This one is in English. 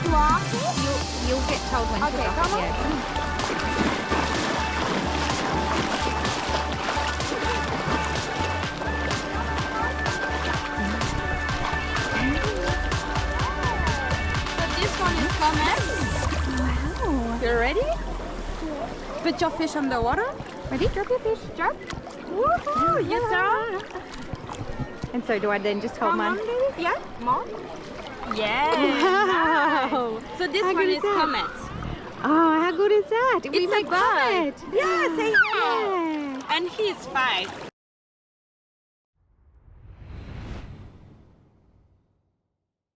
You'll get told when to Okay, drop come it. on. Yeah. So this one is coming. Wow. You ready? Put your fish on the water. Ready? Drop your fish. Drop. Woohoo! Your turn. And so do I then just hold Come mine? on, baby. Yeah, more. Yeah. Wow. Nice. So this How one good is is that? comet. Oh, how good is that? We It's a make bird. comet. Yeah, say hi. Yeah. And he's 5.